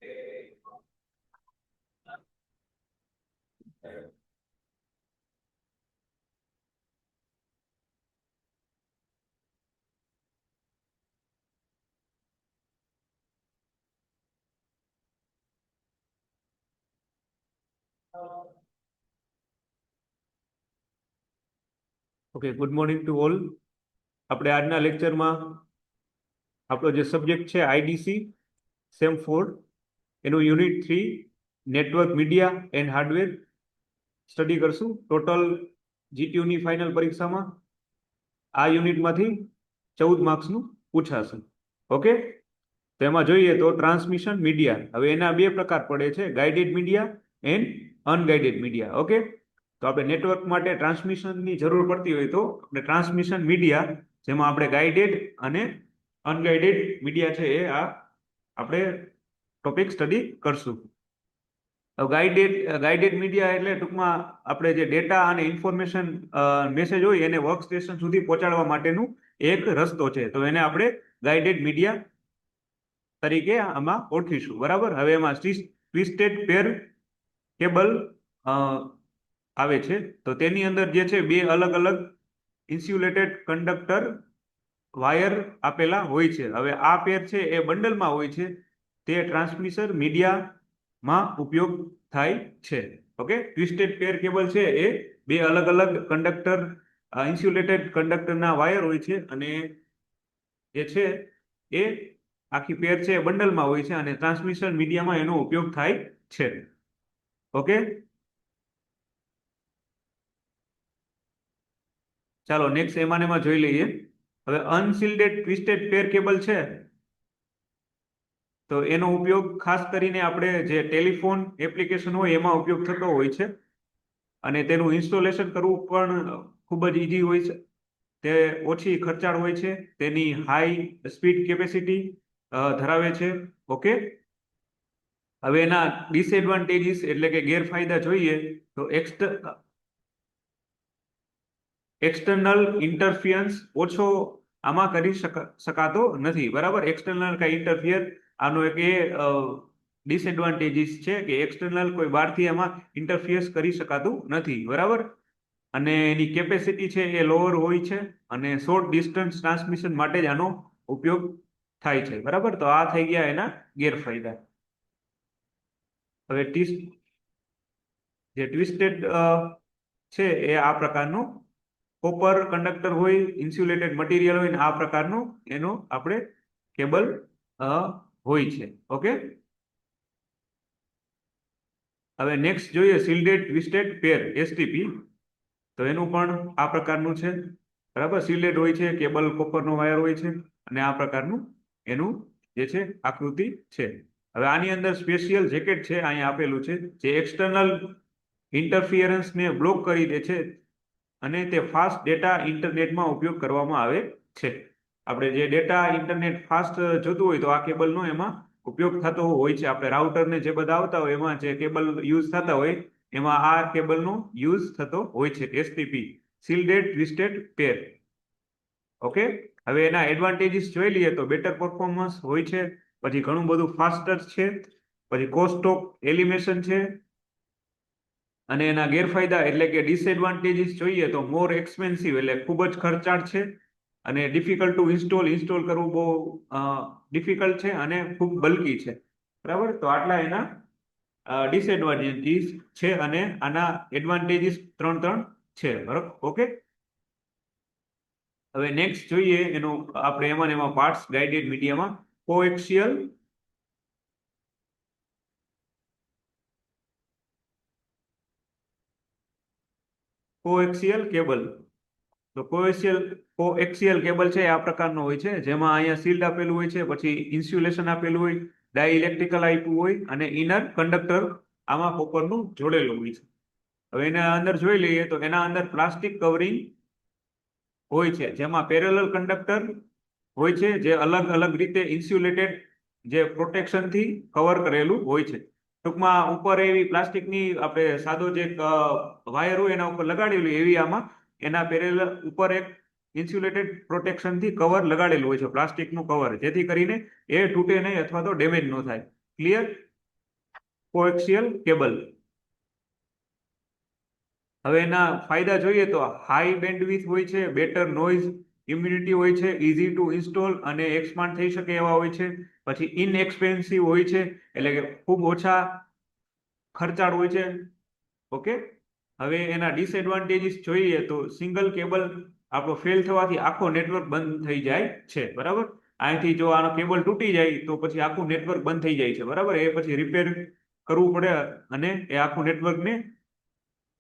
Okay, good morning to all. આપણે આજના લેક્ચરમાં આપણો જે સબ્જેક્ટ છે આઈડીસી સેમ 4 એનું unit 3 network media and hardware study કરશું. ટોટલ જીટીયુની ફાઇનલ પરીક્ષામાં આ યુનિટમાંથી 14 માર્ક્સનું પૂછાશે. ઓકે, તો એમાં જોઈએ તો ટ્રાન્સમિશન મીડિયા, હવે એના બે પ્રકાર પડે છે, guided media and unguided media. Okay, તો આપણે નેટવર્ક માટે ટ્રાન્સમિશનની જરૂર પડતી હોય તો આપણે ટ્રાન્સમિશન મીડિયા, જેમાં આપણે ગાઇડેડ અને અનગાઇડેડ મીડિયા છે એ આ આપણે ટોપિક સ્ટડી કરશું. ગાઇડેડ મીડિયા એટલે ટૂંકમાં આપણે જે ડેટા અને ઇન્ફોર્મેશન મેસેજ હોય એને વર્ક સ્ટેશન સુધી પહોંચાડવા માટેનું એક રસ્તો છે, તો એને આપણે ગાઇડેડ મીડિયા તરીકે આમાં ઓળખીશું. બરાબર, હવે એમાં ટ્વિસ્ટેડ પેર કેબલ આવે છે, તો તેની અંદર જે છે બે અલગ અલગ ઇન્સ્યુલેટેડ કંડક્ટર વાયર આપેલા હોય છે. હવે આ પેર છે એ બંડલમાં હોય છે, તે ટ્રાન્સમિશન મીડિયામાં ઉપયોગ થાય છે. ઓકે, ટ્વિસ્ટેડ પેર કેબલ છે એ બે અલગ અલગ કંડક્ટર ઇન્સ્યુલેટેડ કંડક્ટરના વાયર હોય છે, અને જે છે એ આખી પેર છે એ બંડલમાં હોય છે અને ટ્રાન્સમિશન મીડિયામાં એનો ઉપયોગ થાય છે. ઓકે, ચાલો નેક્સ્ટ એમાં જોઈ લઈએ. હવે અનશિલ્ડેડ ટ્વિસ્ટેડ પેર કેબલ છે, તો એનો ઉપયોગ ખાસ કરીને આપણે જે ટેલિફોન એપ્લિકેશન હોય એમાં ઉપયોગ થતો હોય છે, અને તેનું ઇન્સ્ટોલેશન કરવું પણ ખૂબ જ ઈઝી હોય છે. તે ઓછી ખર્ચાળ હોય છે, તેની હાઈ સ્પીડ કેપેસિટી ધરાવે છે. ઓકે, હવે એના ડિસએડવાન્ટેજીસ એટલે કે ગેરફાયદા જોઈએ તો એક્સટર્નલ ઇન્ટરફિયરન્સ ઓછો આમાં કરી શકાતો નથી. બરાબર, એક્સટર્નલ કઈ ઇન્ટરફિયર આનો એક એ ડિસએડવાન્ટેજીસ છે કે એક્સટર્નલ કોઈ બહારથી આમાં ઇન્ટરફિયર્સ કરી શકાતું નથી. બરાબર, અને એની કેપેસિટી છે એ લોઅર હોય છે, અને શોર્ટ ડિસ્ટન્સ ટ્રાન્સમિશન માટે જ આનો ઉપયોગ થાય છે. બરાબર, તો આ થઈ ગયા એના ગેરફાયદા. હવે જે ટ્વિસ્ટેડ છે એ આ પ્રકારનું કોપર કંડક્ટર હોય, ઇન્સ્યુલેટેડ મટીરિયલ હોય, આ પ્રકારનું એનો આપણે કેબલ હોય છે. ઓકે, હવે નેક્સ્ટ જોઈએ શિલ્ડેડ ટ્વિસ્ટેડ પેર એસટીપી, તો એનું પણ આ પ્રકારનું છે. બરાબર, શિલ્ડેડ હોય છે, કેબલ કોપરનો વાયર હોય છે, અને આ પ્રકારનું એનું જે છે આકૃતિ છે. હવે આની અંદર સ્પેશિયલ જેકેટ છે અહીંયા આપેલું છે, જે એક્સટર્નલ ઇન્ટરફિયરન્સને બ્લોક કરી દે છે, અને તે ફાસ્ટ ડેટા ઇન્ટરનેટમાં ઉપયોગ કરવામાં આવે છે. આપણે જે ડેટા ઇન્ટરનેટ ફાસ્ટ જોતું હોય તો આ કેબલનો એમાં ઉપયોગ થતો હોય છે. આપણે રાઉટરને જે બધા આવતા હોય એમાં જે કેબલ યુઝ થતા હોય એમાં આ કેબલનો યુઝ થતો હોય છે, એસટીપી શિલ્ડેડ ટ્વિસ્ટેડ પેર. ઓકે, હવે એના એડવાન્ટેજીસ જોઈ લઈએ તો બેટર પરફોર્મન્સ હોય છે, પછી ઘણું બધું ફાસ્ટર છે, પછી કોસ્ટ ઓફ એલિમિનેશન છે, અને એના ગેરફાયદા એટલે કે ડિસએડવાન્ટેજીસ જોઈએ તો મોર એક્સપેન્સિવ એટલે ખૂબ જ ખર્ચાળ છે, અને ડિફિકલ્ટ ટુ ઇન્સ્ટોલ કરવું બહુ ડિફિકલ્ટ છે, અને ખૂબ બલ્કી છે. બરાબર, તો આટલા એના ડિસએડવાન્ટેજીસ છે, અને આના એડવાન્ટેજીસ ત્રણ છે. બરાબર, ઓકે, હવે નેક્સ્ટ જોઈએ એનું આપણે એમાં પાર્ટ્સ ગાઇડેડ મીડિયામાં કોએક્સિયલ કેબલ. તો કોએક્સિયલ કેબલ છે આ પ્રકારનો હોય છે, જેમાં અહીંયા શિલ્ડ આપેલું હોય છે, પછી ઇન્સ્યુલેશન આપેલું હોય, ડાઇલેક્ટ્રિકલ આપ્યું હોય, અને ઇનર કંડક્ટર આમાં કોપરનું જોડેલું હોય છે. હવે એના અંદર જોઈ લઈએ તો એના અંદર પ્લાસ્ટિક કવરિંગ હોય છે, જેમાં પેરેલલ કંડક્ટર હોય છે, જે અલગ અલગ રીતે ઇન્સ્યુલેટેડ જે પ્રોટેક્શનથી કવર કરેલું હોય છે. ટૂંકમાં ઉપર એવી પ્લાસ્ટિકની આપણે સાદો જે વાયર હોય એના ઉપર લગાડેલું એવી આમાં એના પેરેલલ ઉપર એક ઇન્સ્યુલેટેડ પ્રોટેક્શનથી કવર લગાડેલું હોય છે, પ્લાસ્ટિકનું કવર, જેથી કરીને એ તૂટે નહીં અથવા તો ડેમેજ ન થાય. ક્લિયર? Coaxial cable. હવે એના ફાયદા જોઈએ તો હાઈ બેન્ડવિડ્થ હોય છે, બેટર નોઇઝ ઇમ્યુનિટી હોય છે, ઇઝી ટુ ઇન્સ્ટોલ અને એક્સપાન્ડ થઈ શકે એવા હોય છે. પછી ઇનએક્સપેન્સિવ હોય છે, એટલે કે ખૂબ ઓછા ખર્ચાળ હોય છે. ઓકે. હવે એના ડિસએડવાન્ટેજીસ જોઈએ તો સિંગલ કેબલ આપણો ફેલ થવાથી આખો નેટવર્ક બંધ થઈ જાય છે. બરાબર, અહીંથી જો આનો કેબલ તૂટી જાય તો પછી આખું નેટવર્ક બંધ થઈ જાય છે. બરાબર, એ પછી રિપેર કરવું પડે અને એ આખું નેટવર્કને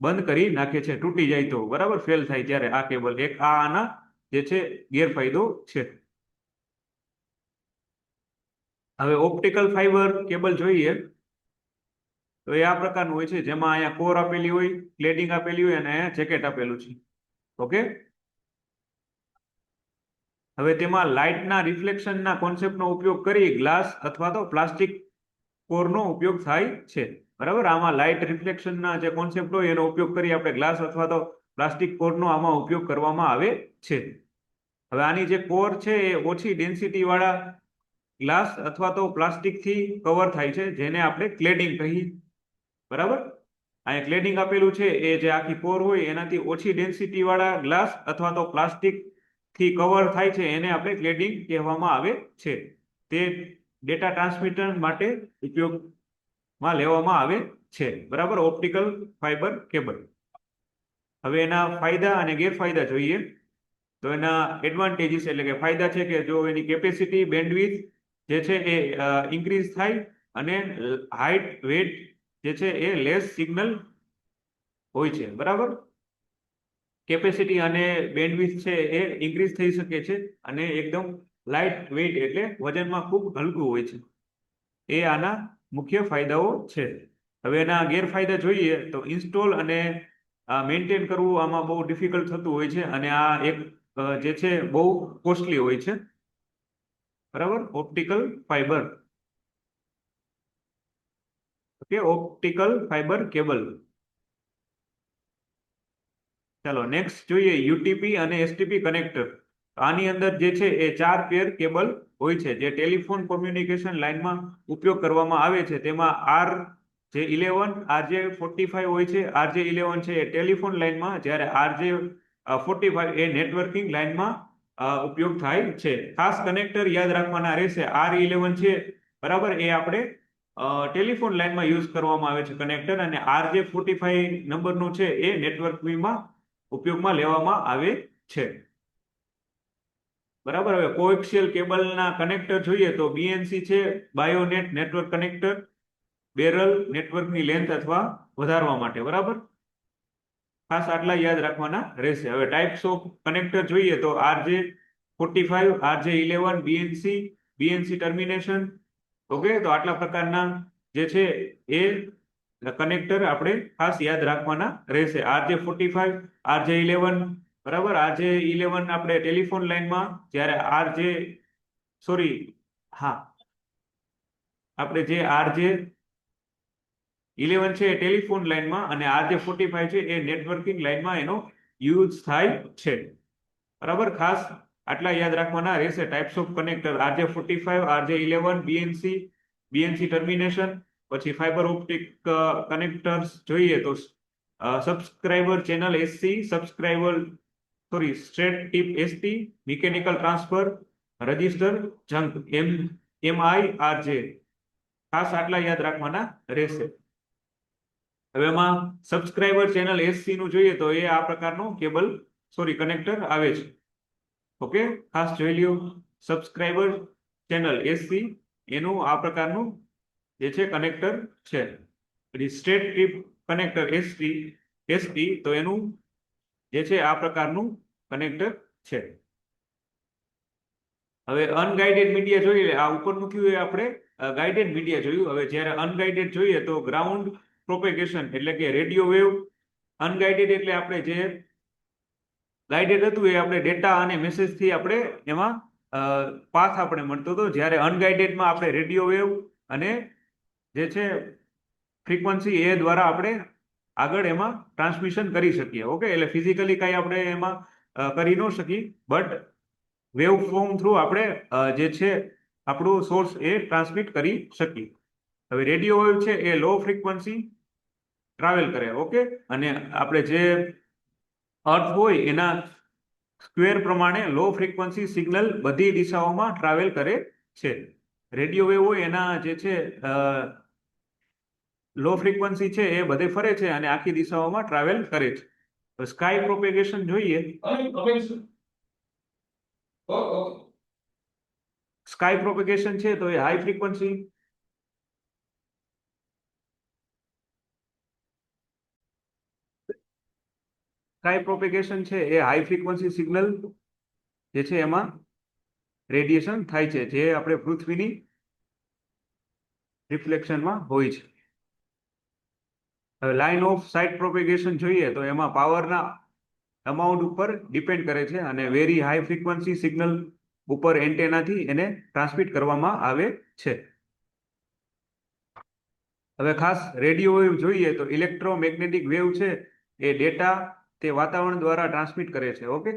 બંધ કરી નાખે છે તૂટી જાય તો. બરાબર, ફેલ થાય ત્યારે આ કેબલ એક આના જે છે ગેરફાયદો છે. હવે ઓપ્ટિકલ ફાઈબર કેબલ જોઈએ તો એ આ પ્રકારનું હોય છે, જેમાં અહીંયા કોર આપેલી હોય, ક્લેડિંગ આપેલી હોય અને અહીંયા જેકેટ આપેલું છે. ઓકે. હવે તેમાં લાઇટના રિફ્લેક્શનના કોન્સેપ્ટનો ઉપયોગ કરી ગ્લાસ અથવા તો પ્લાસ્ટિક કોરનો ઉપયોગ થાય છે. બરાબર, આમાં લાઇટ રિફ્લેક્શનના જે કોન્સેપ્ટ હોય એનો ઉપયોગ કરી આપણે ગ્લાસ અથવા તો પ્લાસ્ટિક કોરનો આમાં ઉપયોગ કરવામાં આવે છે. હવે આની જે કોર છે એ ઓછી ડેન્સિટી વાળા ગ્લાસ અથવા તો પ્લાસ્ટિકથી કવર થાય છે, જેને આપણે ક્લેડિંગ કહીએ. બરાબર, અહીંયા ક્લેડિંગ આપેલું છે, એ જે આખી કોર હોય એનાથી ઓછી ડેન્સિટી વાળા ગ્લાસ અથવા તો પ્લાસ્ટિક થી કવર થાય છે, એને આપણે ક્લેડિંગ કહેવામાં આવે છે. તે ડેટા ટ્રાન્સમિટર માટે ઉપયોગમાં લેવામાં આવે છે. બરાબર, ઓપ્ટિકલ ફાઈબર કેબલ. હવે એના ફાયદા અને ગેરફાયદા જોઈએ તો એના એડવાન્ટેજીસ એટલે કે ફાયદા છે કે જો એની કેપેસિટી બેન્ડવિડ્થ જે છે એ ઇન્ક્રીઝ થાય અને હાઇટ વેટ જે છે એ લેસ સિગ્નલ હોય છે. બરાબર, કેપેસિટી અને બેન્ડવિડ્થ છે એ ઇન્ક્રીઝ થઈ શકે છે અને એકદમ લાઇટ વેઇટ એટલે વજનમાં ખૂબ હલકું હોય છે. એ આના મુખ્ય ફાયદાઓ છે. હવે એના ગેરફાયદા જોઈએ તો ઇન્સ્ટોલ અને મેન્ટેન કરવું આમાં બહુ ડિફિકલ્ટ થતું હોય છે અને આ એક જે છે બહુ કોસ્ટલી હોય છે. બરાબર, optical fibre. Okay, optical fibre cable. ચાલો નેક્સ્ટ જોઈએ યુટીપી અને એસટીપી કનેક્ટર. આની અંદર જે છે એ 4 પેર કેબલ હોય છે જે ટેલિફોન કોમ્યુનિકેશન લાઇનમાં ઉપયોગ કરવામાં આવે છે. તેમાં RJ11 RJ45 હોય છે. RJ11 છે એ ટેલિફોન લાઇનમાં, જ્યારે RJ45 એ નેટવર્કિંગ લાઇનમાં ઉપયોગ થાય છે. ખાસ કનેક્ટર યાદ રાખવાના રહેશે. R11 છે બરાબર, એ આપણે ટેલિફોન લાઇનમાં યુઝ કરવામાં આવે છે કનેક્ટર, અને RJ45 નંબરનું છે એ નેટવર્કિંગમાં ઉપયોગમાં લેવામાં આવે છે. બરાબર, હવે કોએક્સિયલ કેબલના કનેક્ટર જોઈએ તો BNC છે, બાયોનેટ નેટવર્ક કનેક્ટર, બેરલ નેટવર્કની લેન્થ અથવા વધારવા માટે. બરાબર, ખાસ આટલા યાદ રાખવાના રહેશે. હવે ટાઈપ્સ ઓફ કનેક્ટર જોઈએ તો RJ45 RJ11 BNC termination. Okay, તો આટલા પ્રકારના જે છે એ કનેક્ટર આપણે ખાસ યાદ રાખવાના રહેશે. RJ45 RJ11 બરાબર, RJ11 આપણે ટેલિફોન લાઇનમાં, જ્યારે આપણે જે RJ11 છે એ ટેલિફોન લાઇનમાં અને RJ45 છે એ નેટવર્કિંગ લાઇનમાં એનો યુઝ થાય છે. બરાબર, ખાસ આટલા યાદ રાખવાના રહેશે. Types of connector RJ45 RJ11 BNC termination. પછી ફાઈબર ઓપ્ટિક કનેક્ટર્સ જોઈએ તો subscriber channel SC, straight tip ST, mechanical transfer, register junk MIRJ. ખાસ આટલા યાદ રાખવાના રહેશે. હવે એમાં સબસ્ક્રાઇબર ચેનલ SC નું જોઈએ તો એ આ પ્રકારનું કનેક્ટર આવે છે. ઓકે, ખાસ જોઈ લ્યો. સબસ્ક્રાઇબર ચેનલ SC એનું આ પ્રકારનું જે છે કનેક્ટર છે. સ્ટ્રેટ ટીપ કનેક્ટર ST તો એનું જે છે આ પ્રકારનું કનેક્ટર છે. હવે અનગાઇડેડ મીડિયા જોઈએ. આ ઉપરનું કયું એ આપણે ગાઇડેડ મીડિયા જોયું. હવે જ્યારે અનગાઇડેડ જોઈએ તો ગ્રાઉન્ડ પ્રોપેગેશન એટલે કે રેડિયો વેવ. અનગાઇડેડ એટલે આપણે જે ગાઇડેડ હતું એ આપણે ડેટા અને મેસેજ થી આપણે એમાં પાથ આપણે મળતો હતો, જ્યારે અનગાઇડેડમાં આપણે રેડિયો વેવ અને જે છે ફ્રીક્વન્સી એ દ્વારા આપણે આગળ એમાં ટ્રાન્સમિશન કરી શકીએ. ઓકે, એટલે ફિઝિકલી કાંઈ આપણે એમાં કરી ન શકીએ, બટ વેવ ફોર્મ થ્રુ આપણે જે છે આપણું સોર્સ એ ટ્રાન્સમિટ કરી શકીએ. હવે રેડિયો વેવ છે એ લો ફ્રીક્વન્સી ટ્રાવેલ કરે, ઓકે, અને આપણે જે અર્થ હોય એના સ્ક્વેર પ્રમાણે લો ફ્રીક્વન્સી સિગ્નલ બધી દિશાઓમાં ટ્રાવેલ કરે છે. રેડિયો વેવ હોય એના જે છે લો ફ્રીક્વન્સી છે એ બધે ફરે છે અને આખી દિશાઓમાં ટ્રાવેલ કરે છે. તો સ્કાય પ્રોપેગેશન જોઈએ. સ્કાય પ્રોપેગેશન છે તો એ હાઈ ફ્રીક્વન્સી સ્કાય પ્રોપેગેશન છે એ હાઈ ફ્રીક્વન્સી સિગ્નલ જે છે એમાં રેડિયેશન થાય છે, જે આપણે પૃથ્વીની રિફ્લેક્શનમાં હોય છે. હવે લાઇન ઓફ સાઇટ પ્રોપેગેશન જોઈએ તો એમાં પાવરના અમાઉન્ટ ઉપર ડિપેન્ડ કરે છે અને વેરી હાઈ ફ્રીક્વન્સી સિગ્નલ ઉપર એન્ટેનાથી એને ટ્રાન્સમિટ કરવામાં આવે છે. હવે ખાસ રેડિયો વેવ જોઈએ તો ઇલેક્ટ્રોમેગ્નેટિક વેવ છે એ ડેટા તે વાતાવરણ દ્વારા ટ્રાન્સમિટ કરે છે, ઓકે.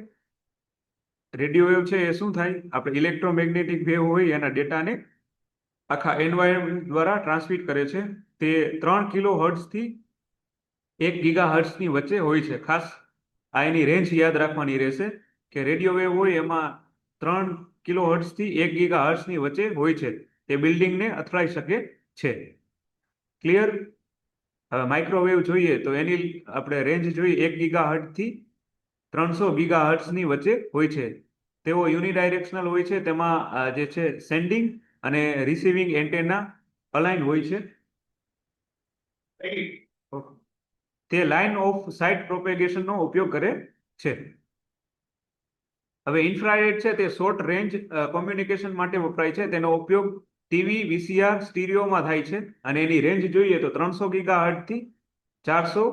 રેડિયો વેવ છે એ શું થાય, આપણે ઇલેક્ટ્રોમેગ્નેટિક વેવ હોય એના ડેટાને આખા એન્વાયરમેન્ટ દ્વારા ટ્રાન્સમિટ કરે છે. તે 3 કિલો હર્ટ્ઝથી 1 ગીગા હર્ટ્ઝની વચ્ચે હોય છે. ખાસ આ એની રેન્જ યાદ રાખવાની રહેશે કે રેડિયો વેવ હોય એમાં 3 કિલો હર્ટ્ઝથી 1 ગીગા હર્ટ્ઝની વચ્ચે હોય છે. તે બિલ્ડિંગને અથડાઈ શકે છે. ક્લિયર? હવે માઇક્રોવેવ જોઈએ તો એની આપણે રેન્જ જોઈએ 1 ગીગા હર્ટ્ઝથી 300 ગીગા હર્ટ્ઝની વચ્ચે હોય છે. તેઓ યુનિડાયરેક્શનલ હોય છે. તેમાં જે છે સેન્ડિંગ અને રિસીવિંગ એન્ટેના અલાઇન હોય છે. તે લાઇન ઓફ સાઇટ પ્રોપેગેશનનો ઉપયોગ કરે છે. હવે ઇન્ફ્રારેડ છે તે શોર્ટ રેન્જ કોમ્યુનિકેશન માટે વપરાય છે. તેનો ઉપયોગ ટીવી, વીસીઆર, સ્ટીરિયોમાં થાય છે અને એની રેન્જ જોઈએ તો 300 ગીગા હર્ટ્ઝથી 400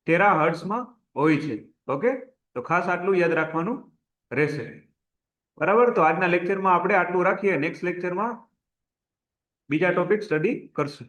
ટેરા હર્ટ્ઝમાં હોય છે, ઓકે. તો ખાસ આટલું યાદ રાખવાનું રહેશે. બરાબર, તો આજના લેક્ચરમાં આપણે આટલું રાખીએ. નેક્સ્ટ લેક્ચરમાં બીજા ટોપિક સ્ટડી કરશું.